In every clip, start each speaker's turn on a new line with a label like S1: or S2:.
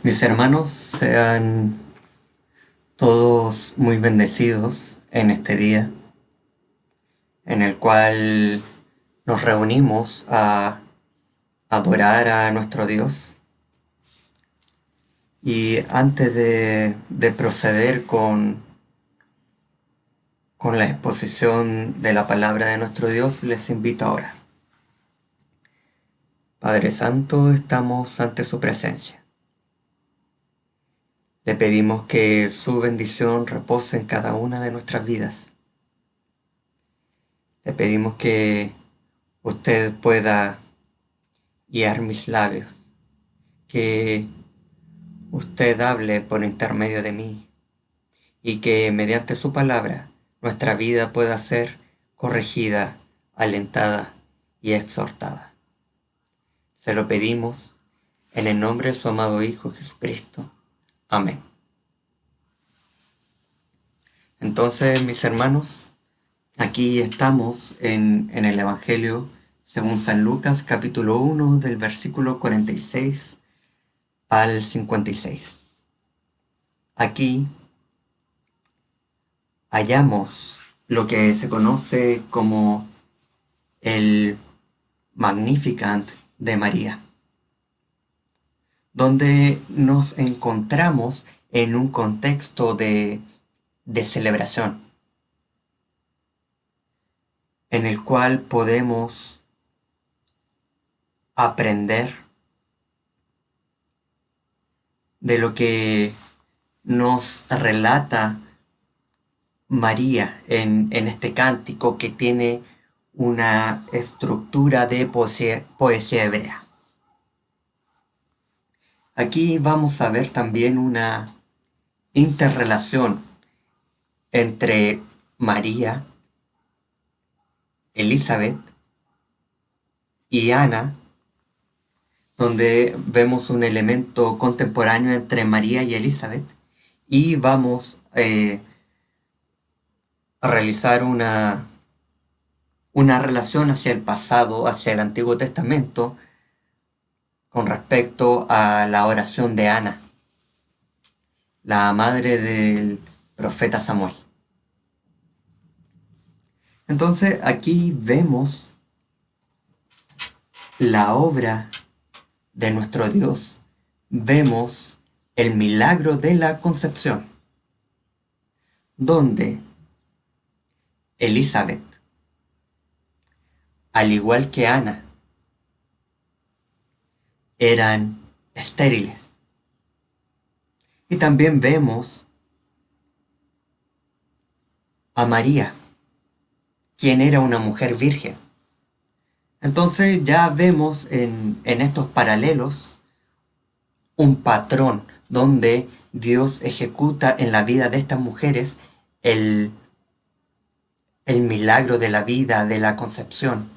S1: Mis hermanos, sean todos muy bendecidos en este día en el cual nos reunimos a adorar a nuestro Dios. Y antes de proceder con la exposición de la palabra de nuestro Dios, les invito a orar. Padre Santo, estamos ante su presencia. Le pedimos que su bendición repose en cada una de nuestras vidas. Le pedimos que usted pueda guiar mis labios, que usted hable por intermedio de mí y que mediante su palabra nuestra vida pueda ser corregida, alentada y exhortada. Se lo pedimos en el nombre de su amado Hijo Jesucristo. Amén. Entonces, mis hermanos, aquí estamos en el Evangelio según San Lucas, capítulo 1, del versículo 46 al 56. Aquí hallamos lo que se conoce como el Magnificat de María, donde nos encontramos en un contexto de celebración, en el cual podemos aprender de lo que nos relata María en este cántico que tiene una estructura de poesía hebrea. Aquí vamos a ver también una interrelación entre María, Elizabeth y Ana, donde vemos un elemento contemporáneo entre María y Elizabeth, y vamos a realizar una relación hacia el pasado, hacia el Antiguo Testamento, con respecto a la oración de Ana, la madre del profeta Samuel. Entonces aquí vemos la obra de nuestro Dios, vemos el milagro de la concepción, donde Elizabeth, al igual que Ana, eran estériles. Y también vemos a María, quien era una mujer virgen. Entonces ya vemos en estos paralelos un patrón donde Dios ejecuta en la vida de estas mujeres el milagro de la vida, de la concepción,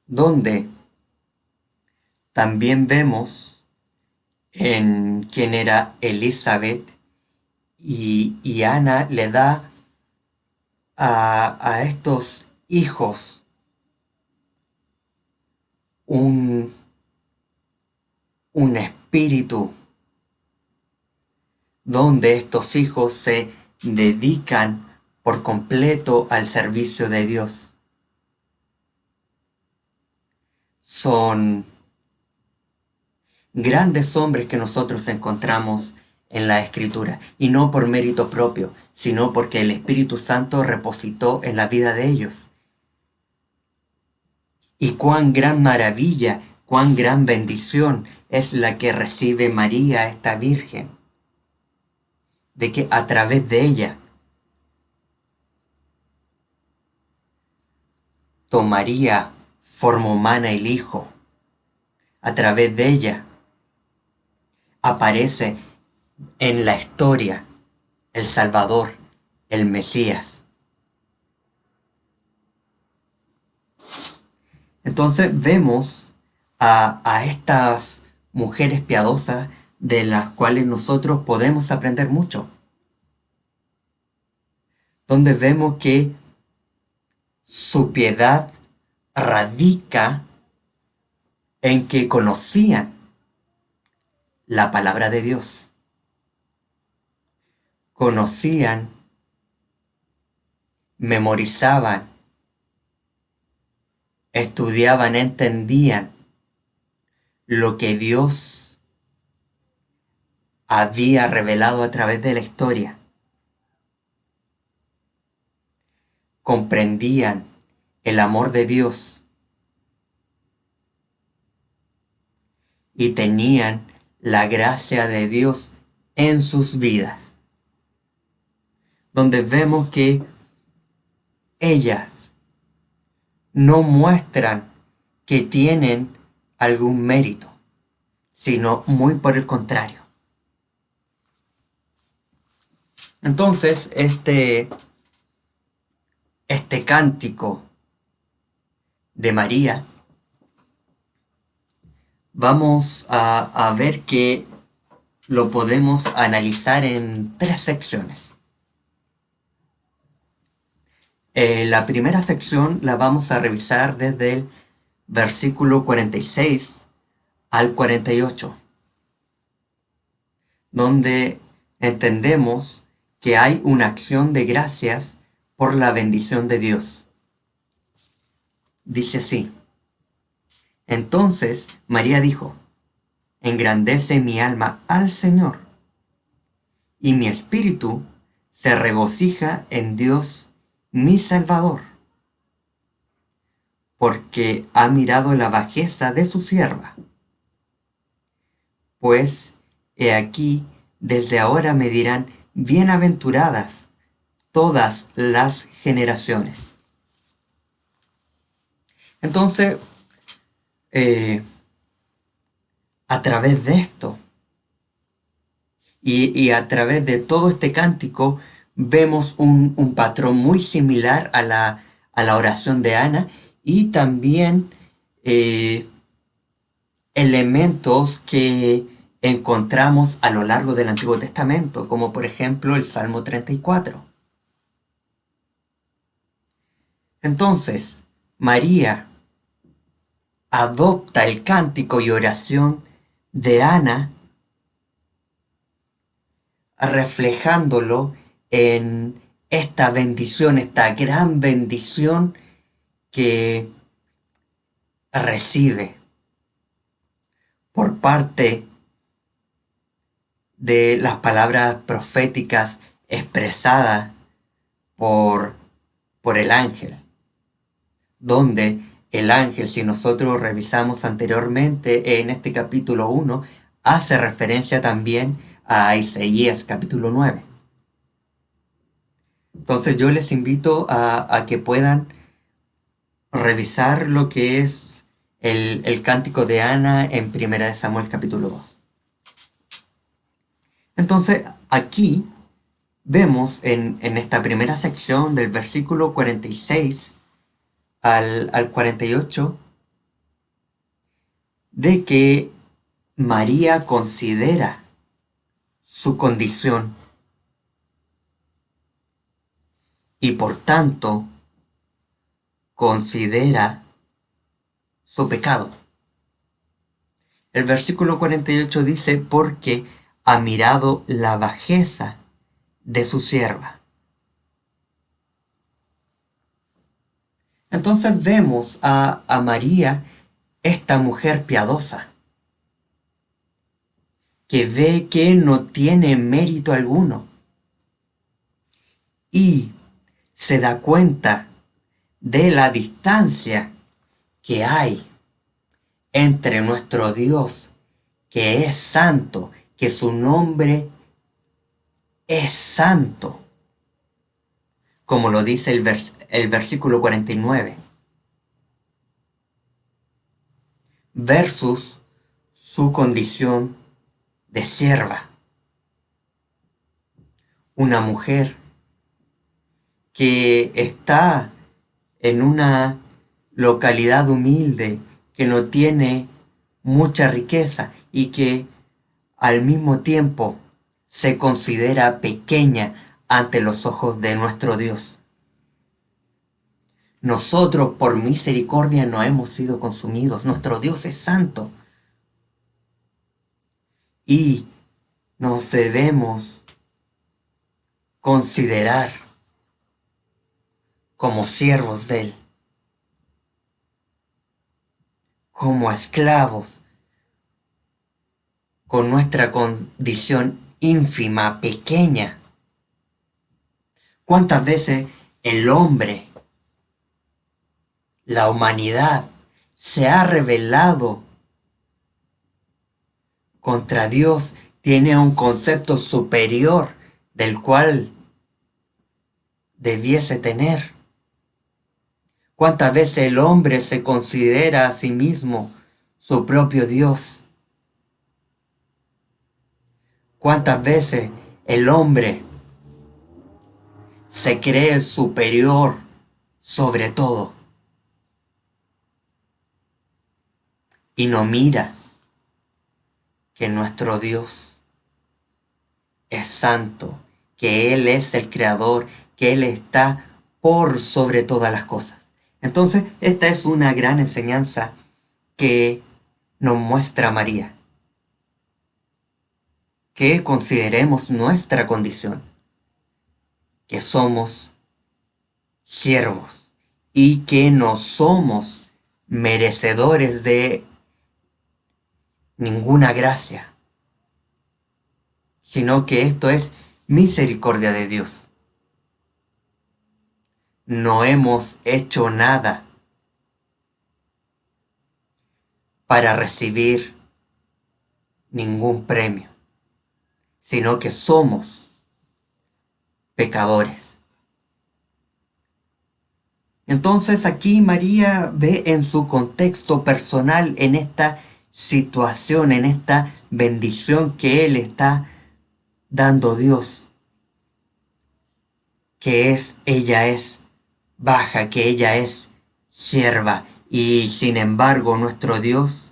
S1: donde también vemos en quien era Elizabeth y Ana le da a estos hijos un espíritu donde estos hijos se dedican por completo al servicio de Dios. Son grandes hombres que nosotros encontramos en la Escritura, y no por mérito propio, sino porque el Espíritu Santo repositó en la vida de ellos. Y cuán gran maravilla, cuán gran bendición es la que recibe María, esta Virgen, de que a través de ella tomaría forma humana el Hijo. A través de ella aparece en la historia el Salvador, el Mesías. Entonces vemos a estas mujeres piadosas de las cuales nosotros podemos aprender mucho, donde vemos que su piedad radica en que conocían la palabra de Dios. Conocían, memorizaban, estudiaban, entendían lo que Dios había revelado a través de la historia. Comprendían el amor de Dios y tenían la gracia de Dios en sus vidas, donde vemos que ellas no muestran que tienen algún mérito, sino muy por el contrario. Entonces, este cántico de María, vamos a ver que lo podemos analizar en 3 secciones. La primera sección la vamos a revisar desde el versículo 46 al 48, donde entendemos que hay una acción de gracias por la bendición de Dios. Dice así: Entonces María dijo: Engrandece mi alma al Señor, y mi espíritu se regocija en Dios mi Salvador, porque ha mirado la bajeza de su sierva. Pues he aquí, desde ahora me dirán bienaventuradas todas las generaciones. Entonces, a través de esto y a través de todo este cántico, vemos un patrón muy similar a la oración de Ana, y también elementos que encontramos a lo largo del Antiguo Testamento, como por ejemplo el Salmo 34. Entonces, María adopta el cántico y oración de Ana, reflejándolo en esta bendición, esta gran bendición que recibe por parte de las palabras proféticas expresadas por el ángel, donde el ángel, si nosotros revisamos anteriormente en este capítulo 1, hace referencia también a Isaías capítulo 9. Entonces yo les invito a que puedan revisar lo que es el cántico de Ana en 1 Samuel capítulo 2. Entonces aquí vemos en esta primera sección del versículo 46 al 48 de que María considera su condición y por tanto considera su pecado. El versículo 48 dice: porque ha mirado la bajeza de su sierva. Entonces vemos a María, esta mujer piadosa, que ve que no tiene mérito alguno y se da cuenta de la distancia que hay entre nuestro Dios, que es santo, que su nombre es santo, como lo dice el versículo 49, versus su condición de sierva, una mujer que está en una localidad humilde, que no tiene mucha riqueza y que al mismo tiempo se considera pequeña ante los ojos de nuestro Dios. Nosotros por misericordia no hemos sido consumidos. Nuestro Dios es santo. y nos debemos considerar como siervos de Él, como esclavos, con nuestra condición ínfima, pequeña. ¿Cuántas veces el hombre, la humanidad, se ha rebelado contra Dios? Tiene un concepto superior del cual debiese tener. ¿Cuántas veces el hombre se considera a sí mismo su propio Dios? ¿Cuántas veces el hombre se cree superior sobre todo y no mira que nuestro Dios es santo, que Él es el creador, que Él está por sobre todas las cosas? Entonces, esta es una gran enseñanza que nos muestra María, que consideremos nuestra condición, que somos siervos y que no somos merecedores de ninguna gracia, sino que esto es misericordia de Dios. No hemos hecho nada para recibir ningún premio, sino que somos pecadores. Entonces aquí María ve en su contexto personal, en esta situación, en esta bendición que Él está dando Dios, que ella es baja, que ella es sierva, y sin embargo nuestro Dios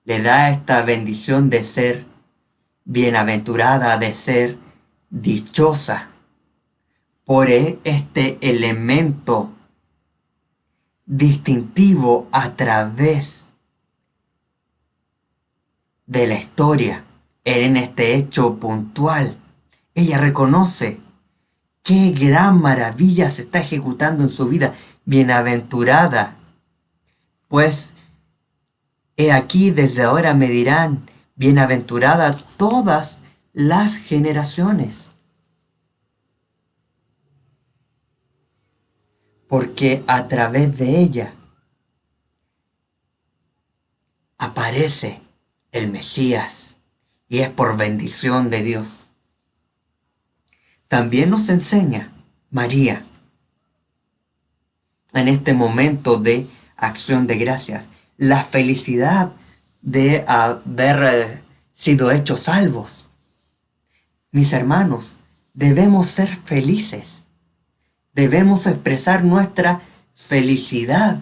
S1: le da esta bendición de ser bienaventurada, de ser dichosa por este elemento distintivo a través de la historia, en este hecho puntual. Ella reconoce qué gran maravilla se está ejecutando en su vida. Bienaventurada, pues he aquí desde ahora me dirán, bienaventurada todas las generaciones, porque a través de ella aparece el Mesías y es por bendición de Dios. También nos enseña María en este momento de acción de gracias la felicidad de haber sido hechos salvos. Mis hermanos, debemos ser felices. Debemos expresar nuestra felicidad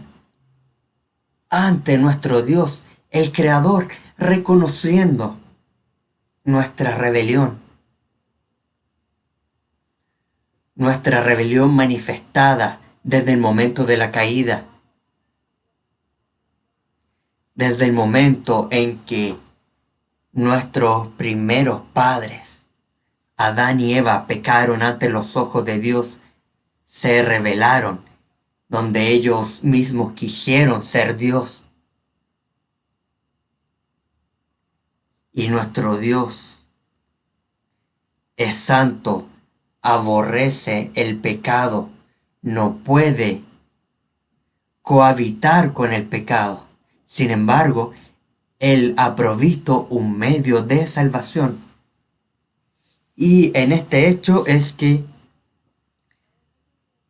S1: ante nuestro Dios, el Creador, reconociendo nuestra rebelión manifestada desde el momento de la caída, desde el momento en que nuestros primeros padres, Adán y Eva, pecaron ante los ojos de Dios, se rebelaron, donde ellos mismos quisieron ser Dios. Y nuestro Dios es santo, aborrece el pecado, no puede cohabitar con el pecado. Sin embargo, Él ha provisto un medio de salvación. Y en este hecho es que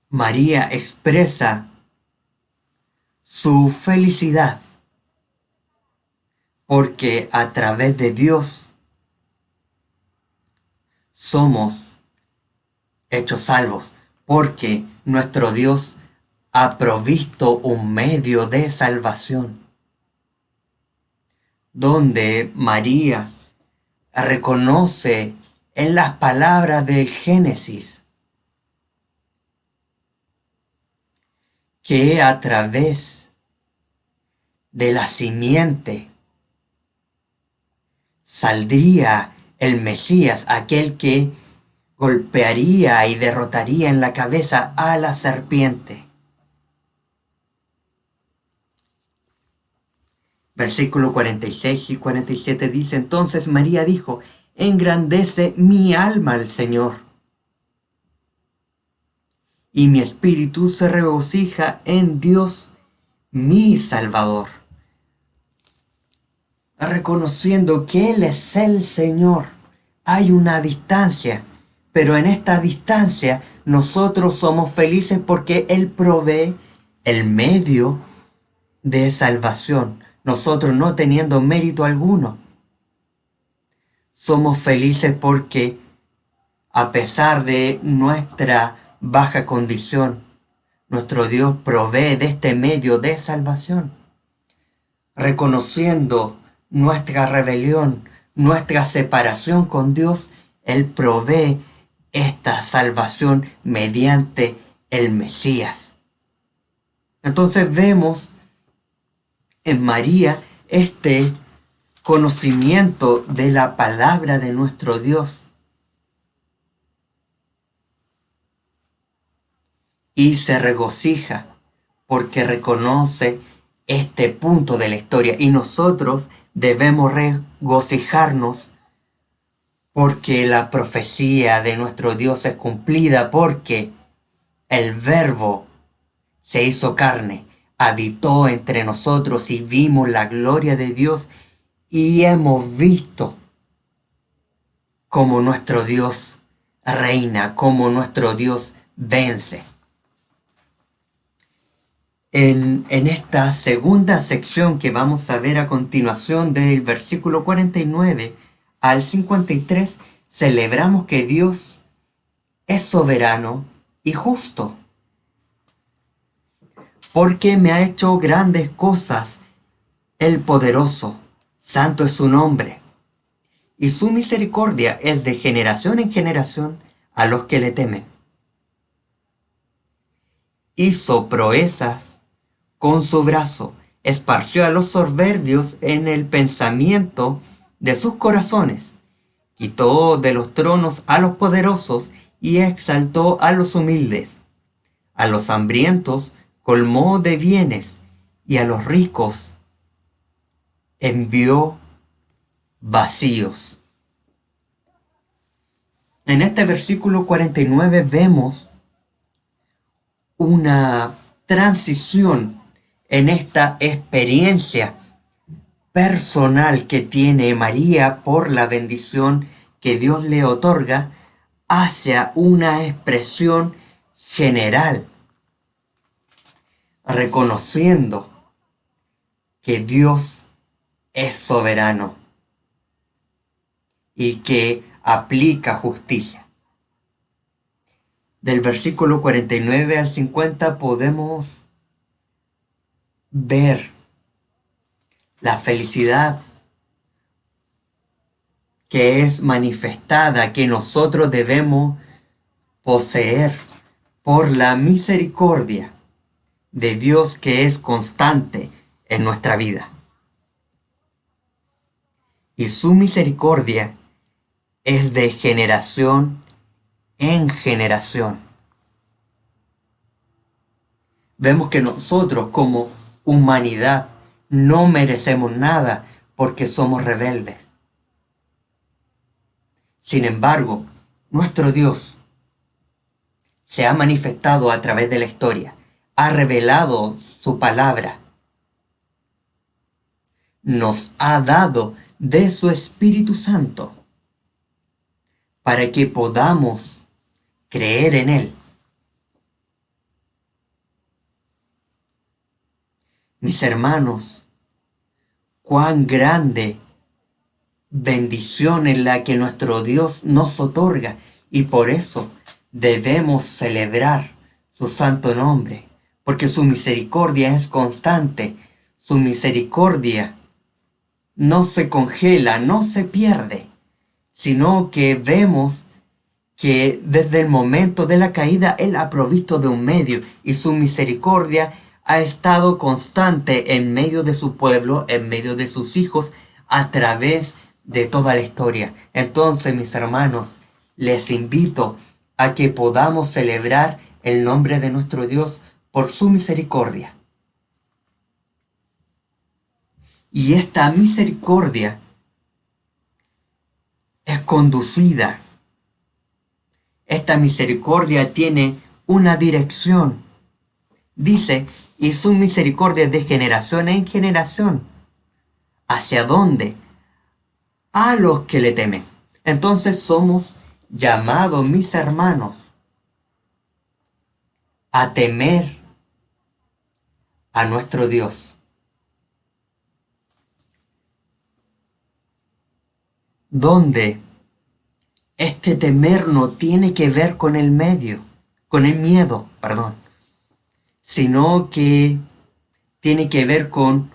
S1: María expresa su felicidad, porque a través de Dios somos hechos salvos, porque nuestro Dios ha provisto un medio de salvación, donde María reconoce en las palabras del Génesis que a través de la simiente saldría el Mesías, aquel que golpearía y derrotaría en la cabeza a la serpiente. Versículo 46 y 47 dice: entonces María dijo: engrandece mi alma al Señor, y mi espíritu se regocija en Dios mi Salvador. Reconociendo que Él es el Señor. Hay una distancia, pero en esta distancia nosotros somos felices porque Él provee el medio de salvación, nosotros no teniendo mérito alguno. Somos felices porque, a pesar de nuestra baja condición, nuestro Dios provee de este medio de salvación. Reconociendo nuestra rebelión, nuestra separación con Dios, Él provee esta salvación mediante el Mesías. Entonces vemos en María este conocimiento de la palabra de nuestro Dios. Y se regocija porque reconoce este punto de la historia. Y nosotros debemos regocijarnos porque la profecía de nuestro Dios es cumplida, porque el Verbo se hizo carne, habitó entre nosotros y vimos la gloria de Dios y hemos visto cómo nuestro Dios reina, cómo nuestro Dios vence. En esta segunda sección que vamos a ver a continuación, del versículo 49 al 53, celebramos que Dios es soberano y justo, porque me ha hecho grandes cosas el poderoso, santo es su nombre, y su misericordia es de generación en generación a los que le temen. Hizo proezas con su brazo, esparció a los soberbios en el pensamiento de sus corazones, quitó de los tronos a los poderosos y exaltó a los humildes. A los hambrientos colmó de bienes y a los ricos envió vacíos. En este versículo 49 vemos una transición en esta experiencia personal que tiene María por la bendición que Dios le otorga hacia una expresión general, reconociendo que Dios es soberano y que aplica justicia. Del versículo 49 al 50 podemos ver la felicidad que es manifestada, que nosotros debemos poseer por la misericordia de Dios que es constante en nuestra vida. Y su misericordia es de generación en generación. Vemos que nosotros como humanidad no merecemos nada porque somos rebeldes. Sin embargo, nuestro Dios se ha manifestado a través de la historia, ha revelado su palabra, nos ha dado de su Espíritu Santo para que podamos creer en Él. Mis hermanos, cuán grande bendición en la que nuestro Dios nos otorga, y por eso debemos celebrar su santo nombre, porque su misericordia es constante, su misericordia no se congela, no se pierde, sino que vemos que desde el momento de la caída Él ha provisto de un medio, y su misericordia ha estado constante en medio de su pueblo, en medio de sus hijos, a través de toda la historia. Entonces, mis hermanos, les invito a que podamos celebrar el nombre de nuestro Dios por su misericordia. Y esta misericordia es conducida. Esta misericordia tiene una dirección. Dice, y su misericordia es de generación en generación. ¿Hacia dónde? A los que le temen. Entonces somos llamados, mis hermanos, a temer a nuestro Dios. Donde este temer no tiene que ver con el miedo, sino que tiene que ver con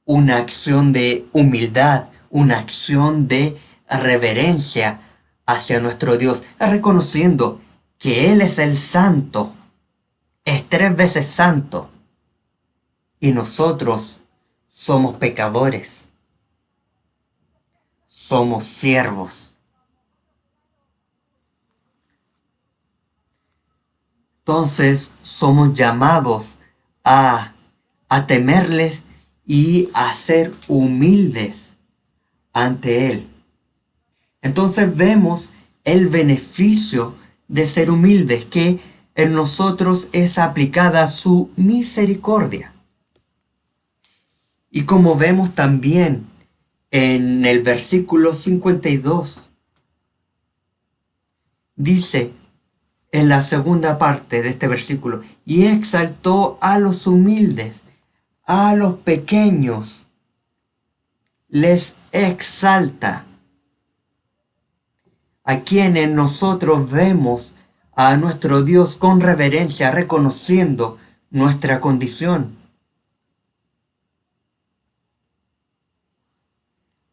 S1: una acción de humildad, una acción de reverencia hacia nuestro Dios, reconociendo que Él es el santo, es 3 veces santo, y nosotros somos pecadores, somos siervos. Entonces somos llamados a temerles y a ser humildes ante Él. Entonces vemos el beneficio de ser humildes, que en nosotros es aplicada su misericordia. Y como vemos también en el versículo 52, dice en la segunda parte de este versículo, y exaltó a los humildes, a los pequeños, les exalta. A quienes nosotros vemos a nuestro Dios con reverencia, reconociendo nuestra condición.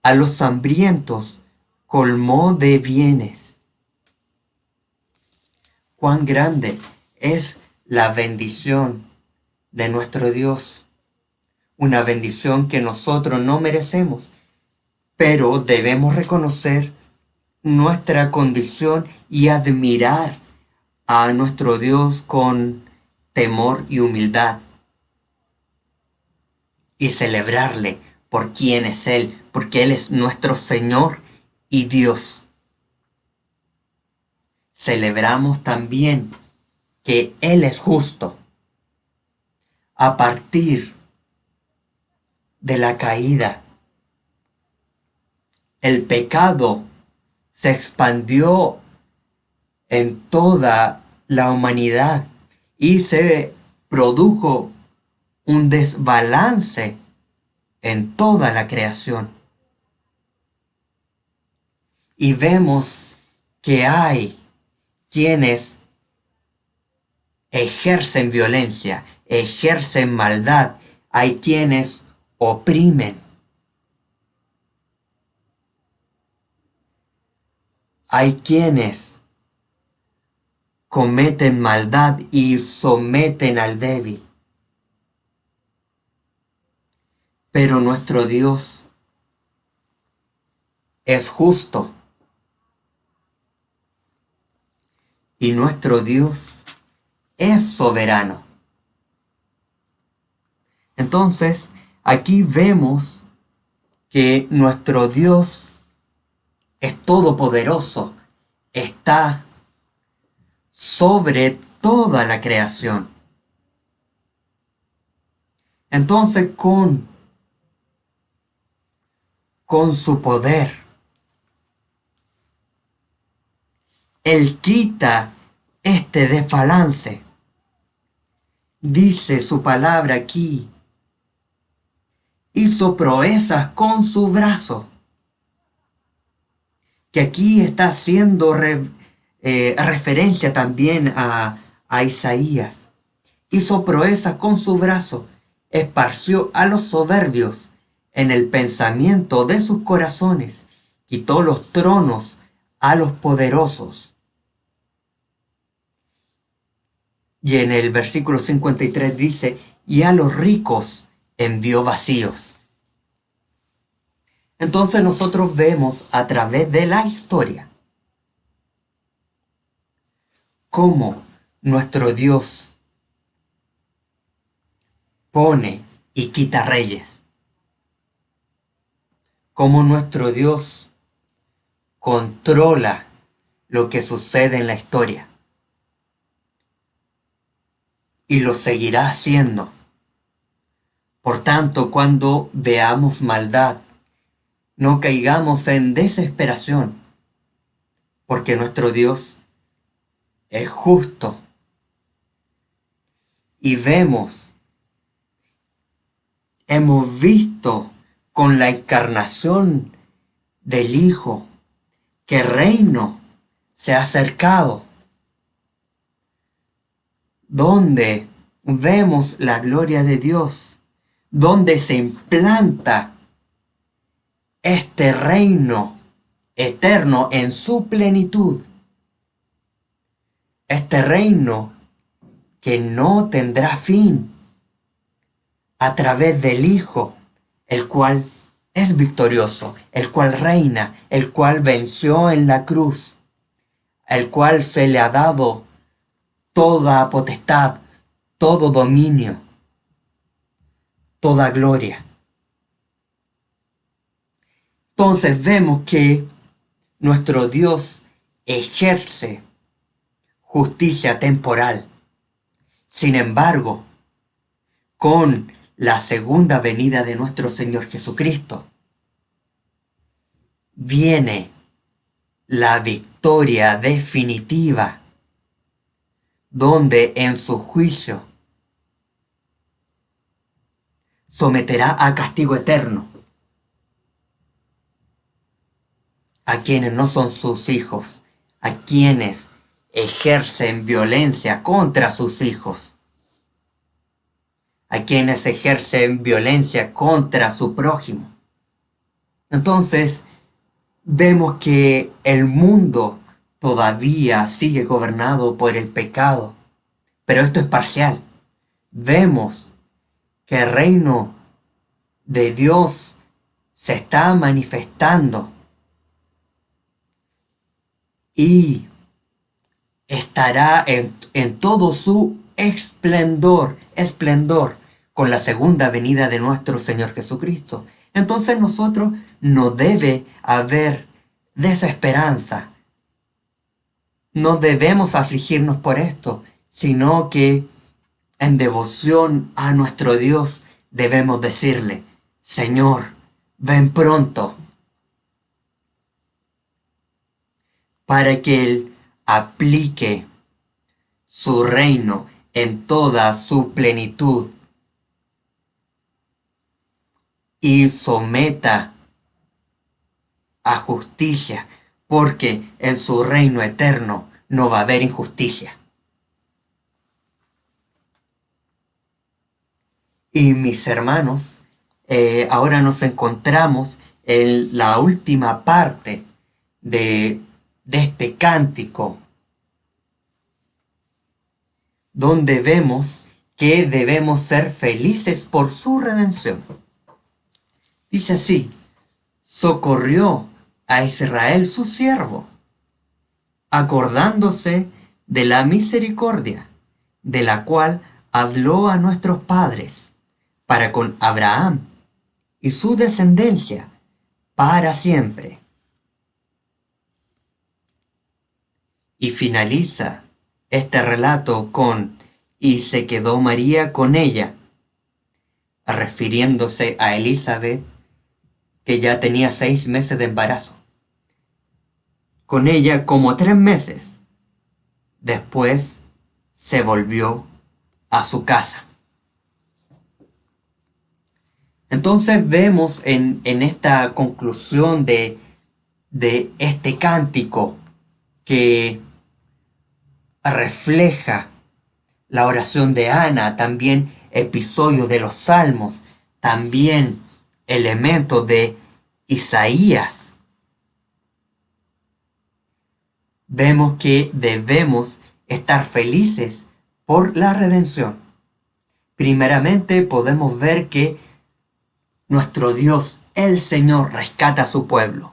S1: A los hambrientos colmó de bienes. Cuán grande es la bendición de nuestro Dios. Una bendición que nosotros no merecemos, pero debemos reconocer nuestra condición y admirar a nuestro Dios con temor y humildad, y celebrarle por quién es Él, porque Él es nuestro Señor y Dios. Celebramos también que Él es justo. A partir de la caída, el pecado se expandió en toda la humanidad y se produjo un desbalance en toda la creación. Y vemos que hay quienes ejercen violencia, ejercen maldad, hay quienes oprimen, hay quienes cometen maldad y someten al débil. Pero nuestro Dios es justo. Y nuestro Dios es soberano. Entonces, aquí vemos que nuestro Dios es todopoderoso, está sobre toda la creación. Entonces, con su poder, Él quita este desbalance. Dice su palabra aquí, hizo proezas con su brazo. Que aquí está haciendo referencia también a Isaías. Hizo proezas con su brazo, esparció a los soberbios en el pensamiento de sus corazones, quitó los tronos a los poderosos. Y en el versículo 53 dice, y a los ricos envió vacíos. Entonces nosotros vemos a través de la historia cómo nuestro Dios pone y quita reyes, cómo nuestro Dios controla lo que sucede en la historia y lo seguirá haciendo. Por tanto, cuando veamos maldad, no caigamos en desesperación, porque nuestro Dios es justo. Y hemos visto con la encarnación del Hijo que el reino se ha acercado, donde vemos la gloria de Dios, donde se implanta este reino eterno en su plenitud. Este reino que no tendrá fin a través del Hijo, el cual es victorioso, el cual reina, el cual venció en la cruz, el cual se le ha dado toda potestad, todo dominio, toda gloria. Entonces vemos que nuestro Dios ejerce justicia temporal. Sin embargo, con la segunda venida de nuestro Señor Jesucristo, viene la victoria definitiva, donde en su juicio someterá a castigo eterno a quienes no son sus hijos, a quienes ejercen violencia contra sus hijos, a quienes ejercen violencia contra su prójimo. Entonces, vemos que el mundo todavía sigue gobernado por el pecado, pero esto es parcial. Vemos que el reino de Dios se está manifestando y estará en todo su esplendor con la segunda venida de nuestro Señor Jesucristo. Entonces nosotros no debe haber desesperanza. No debemos afligirnos por esto, sino que en devoción a nuestro Dios debemos decirle: Señor, ven pronto, para que Él aplique su reino en toda su plenitud y someta a justicia, porque en su reino eterno no va a haber injusticia. Y mis hermanos, ahora nos encontramos en la última parte de este cántico, donde vemos que debemos ser felices por su redención. Dice así: socorrió a Israel su siervo, acordándose de la misericordia, de la cual habló a nuestros padres, para con Abraham y su descendencia para siempre. Y finaliza este relato con: y se quedó María con ella, refiriéndose a Elizabeth, que ya tenía 6 meses de embarazo. Con ella como 3 meses. Después se volvió a su casa. Entonces vemos en esta conclusión de este cántico que refleja la oración de Ana, también episodios de los Salmos, también elementos de Isaías. Vemos que debemos estar felices por la redención. Primeramente podemos ver que nuestro Dios el Señor rescata a su pueblo.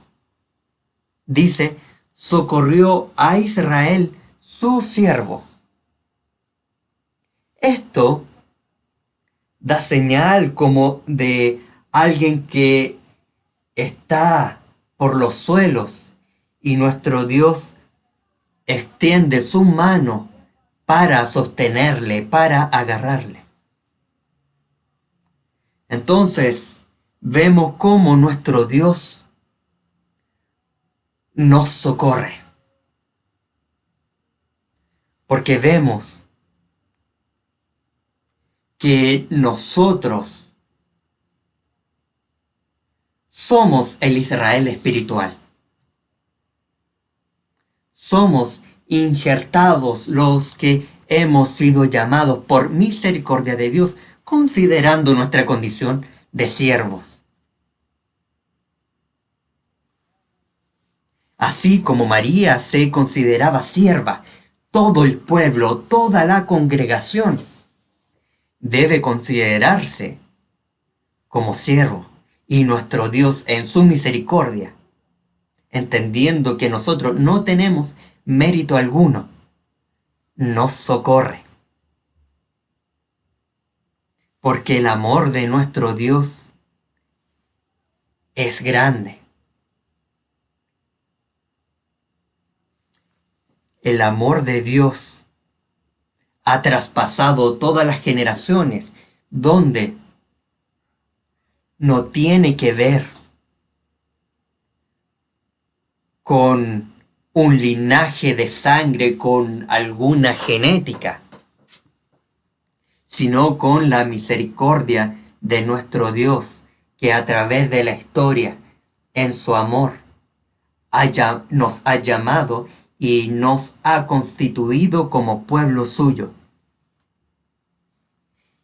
S1: Dice, socorrió a Israel, su siervo. Esto da señal como de alguien que está por los suelos y nuestro Dios extiende su mano para sostenerle, para agarrarle. Entonces vemos cómo nuestro Dios nos socorre. Porque vemos que nosotros somos el Israel espiritual. Somos injertados los que hemos sido llamados por misericordia de Dios, considerando nuestra condición de siervos. Así como María se consideraba sierva, todo el pueblo, toda la congregación debe considerarse como siervo. Y nuestro Dios en su misericordia, entendiendo que nosotros no tenemos mérito alguno, nos socorre. Porque el amor de nuestro Dios es grande. El amor de Dios ha traspasado todas las generaciones, donde no tiene que ver con un linaje de sangre, con alguna genética, sino con la misericordia de nuestro Dios, que a través de la historia, en su amor, nos ha llamado y nos ha constituido como pueblo suyo.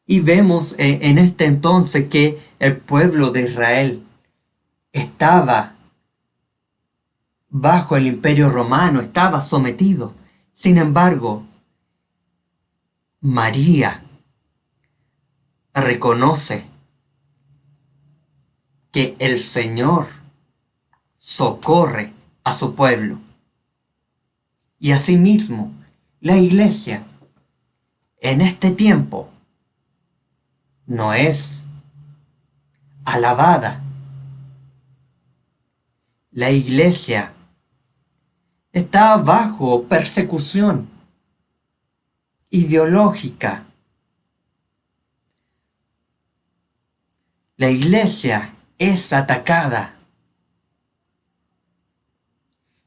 S1: Y vemos en este entonces que el pueblo de Israel estaba bajo el imperio romano, estaba sometido. Sin embargo, María reconoce que el Señor socorre a su pueblo. Y asimismo, la iglesia en este tiempo no es alabada. La iglesia está bajo persecución ideológica. La iglesia es atacada.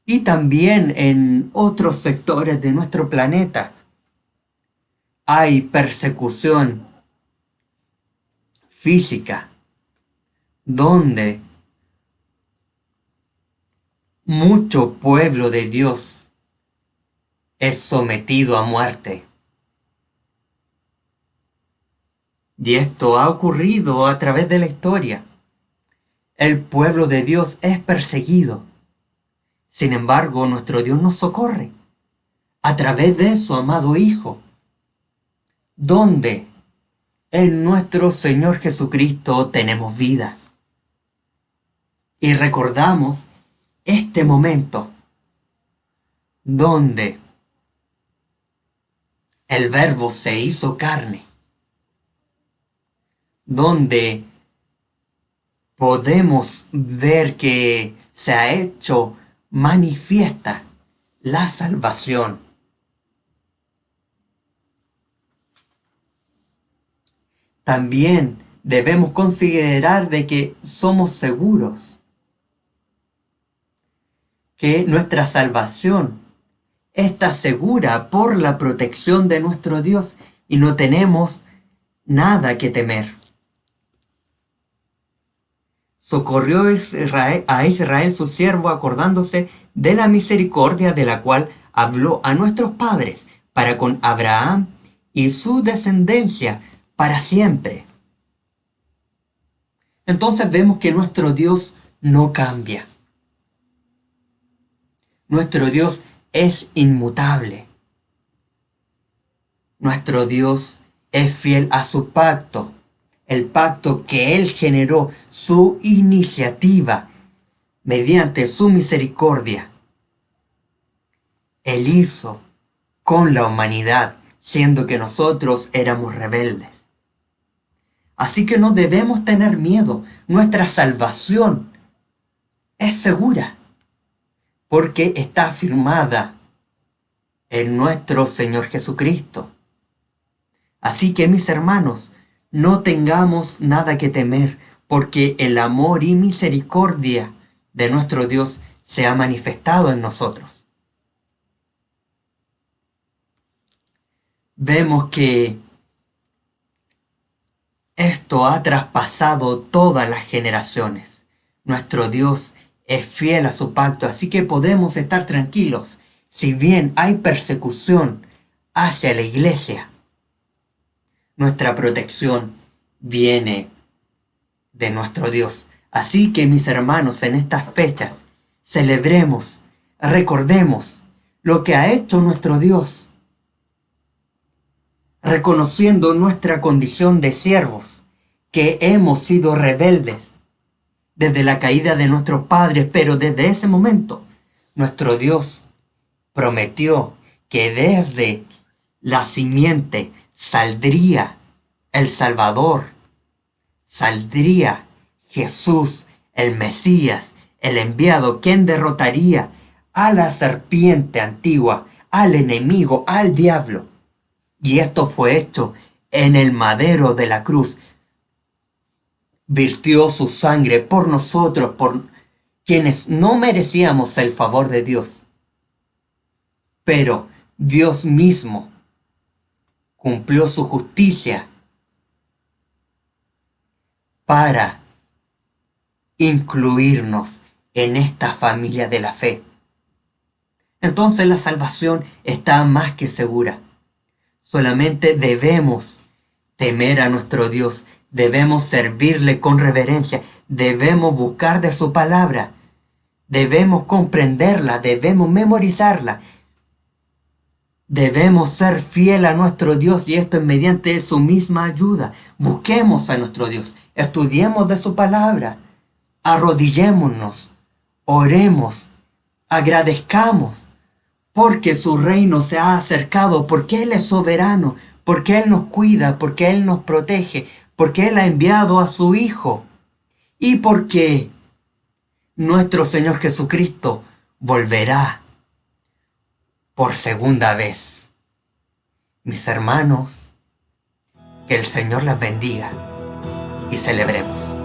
S1: Y también en otros sectores de nuestro planeta hay persecución física, donde mucho pueblo de Dios es sometido a muerte. Y esto ha ocurrido a través de la historia. El pueblo de Dios es perseguido. Sin embargo, nuestro Dios nos socorre a través de su amado Hijo, donde en nuestro Señor Jesucristo tenemos vida. Y recordamos este momento donde el Verbo se hizo carne, donde podemos ver que se ha hecho manifiesta la salvación. También debemos considerar de que somos seguros, que nuestra salvación está segura por la protección de nuestro Dios y no tenemos nada que temer. Socorrió a Israel su siervo, acordándose de la misericordia de la cual habló a nuestros padres para con Abraham y su descendencia para siempre. Entonces vemos que nuestro Dios no cambia. Nuestro Dios es inmutable. Nuestro Dios es fiel a su pacto el pacto que Él generó, su iniciativa, mediante su misericordia, Él hizo con la humanidad, siendo que nosotros éramos rebeldes. Así que no debemos tener miedo. Nuestra salvación es segura, porque está afirmada en nuestro Señor Jesucristo. Así que, mis hermanos, no tengamos nada que temer, porque el amor y misericordia de nuestro Dios se ha manifestado en nosotros. Vemos que esto ha traspasado todas las generaciones. Nuestro Dios es fiel a su pacto, así que podemos estar tranquilos. Si bien hay persecución hacia la iglesia, nuestra protección viene de nuestro Dios. Así que, mis hermanos, en estas fechas, celebremos, recordemos lo que ha hecho nuestro Dios, reconociendo nuestra condición de siervos, que hemos sido rebeldes desde la caída de nuestros padres, pero desde ese momento nuestro Dios prometió que desde la simiente saldría el Salvador, saldría Jesús, el Mesías, el enviado, quien derrotaría a la serpiente antigua, al enemigo, al diablo. Y esto fue hecho en el madero de la cruz. Virtió su sangre por nosotros, por quienes no merecíamos el favor de Dios. Pero Dios mismo cumplió su justicia para incluirnos en esta familia de la fe. Entonces la salvación está más que segura. Solamente debemos temer a nuestro Dios, debemos servirle con reverencia, debemos buscar de su palabra, debemos comprenderla, debemos memorizarla, debemos ser fiel a nuestro Dios, y esto es mediante su misma ayuda. Busquemos a nuestro Dios, estudiemos de su palabra, arrodillémonos, oremos, agradezcamos, porque su reino se ha acercado, porque Él es soberano, porque Él nos cuida, porque Él nos protege, porque Él ha enviado a su Hijo, y porque nuestro Señor Jesucristo volverá por segunda vez. Mis hermanos, que el Señor las bendiga y celebremos.